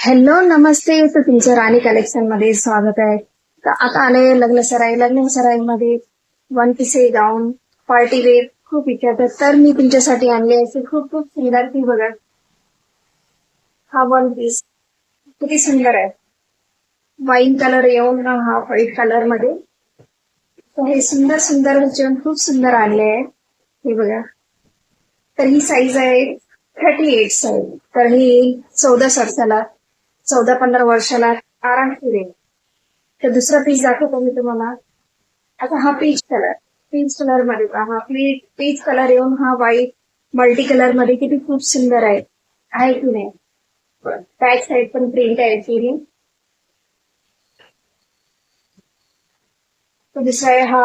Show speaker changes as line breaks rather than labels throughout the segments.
Hello नमस्ते. तर तुमचं राणी collection मध्ये स्वागत आहे. तर आता आले लग्न सराईमध्ये वन पीस गाऊन पार्टी वेअर खूप विचारतात, तर मी तुमच्यासाठी आणले असे खूप खूप सुंदर. ती बघा, हा वन पीस किती सुंदर आहे. वाईन कलर येऊन हा व्हाईट कलर मध्ये. तर हे सुंदर सुंदर ह्याच्यावर खूप सुंदर आणले आहे. हे बघा, तर ही साईज आहे 38 साईज. तर ही 14 वर्षाला 14-15 वर्षाला आराम करेल. तर दुसरा पीस दाखवतो मी तुम्हाला. आता हा पीच कलर मध्ये पहा. हा पीच कलर येऊन हा व्हाईट मल्टी कलर मध्ये किती खूप सुंदर आहे की नाही. बॅक साइड पण प्रिंट आहे फिरी. तो दुसरा आहे हा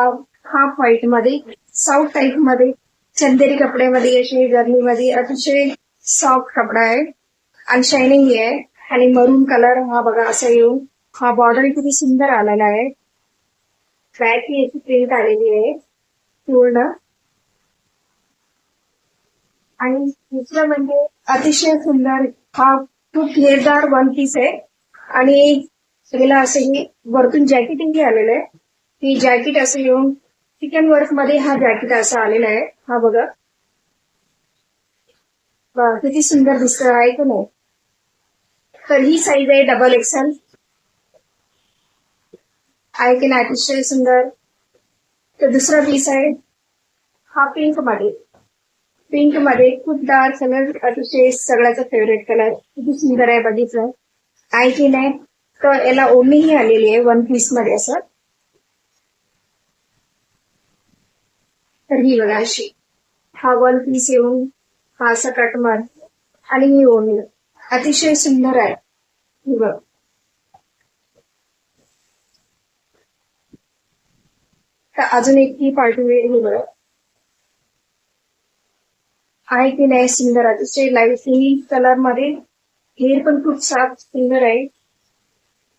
हाफ व्हाईट मध्ये, साऊथ टाईप मध्ये, चंदेरी कपड्यामध्ये, अशी गर्मीमध्ये अतिशय सॉफ्ट कपडा आहे आणि शायनिंग आहे. आणि मरून कलर हा बघा असा येऊन हा बॉर्डर किती सुंदर आलेला आहे. बॅक ही याची प्रिंट आलेली आहे पूर्ण. आणि दुसरं म्हणजे अतिशय सुंदर हा खूप घेरदार वन पीस आहे. आणि त्याला असं ही वरतून जॅकेटिंग आलेलं आहे. ही जॅकेट असं येऊन चिकन वर्क मध्ये हा जॅकेट असा आलेला आहे. हा बघा, किती सुंदर दिसत आहे की नाही. तर ही साईज आहे XXL. आहे की नाही, अतिशय सुंदर. तर दुसरा पीस आहे हा पिंक मध्ये खूप डार्क कलर, अतिशय सगळ्याचा फेवरेट कलर, किती सुंदर आहे बघितलं आहे की नाही. तर याला ओढणीही आलेली आहे वन पीस मध्ये असं. तर ही बघा अशी हा वन पीस येऊन हा असा कटमर आणि ही ओढणी अतिशय सुंदर आहे. ही बघ, तर अजून एक ही पार्टी वेअर ही बघ, आहे की नाही सुंदर, अतिशय लाईट कलर मध्ये. हेअर पण खूप साफ सुंदर आहे.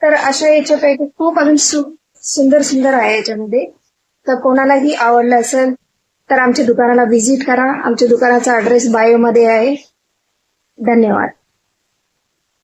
तर अशा याच्यापैकी खूप अजून सुंदर सुंदर आहे याच्यामध्ये. तर कोणालाही आवडलं असेल तर आमच्या दुकानाला व्हिजिट करा. आमच्या दुकानाचा ऍड्रेस बायो मध्ये आहे. धन्यवाद.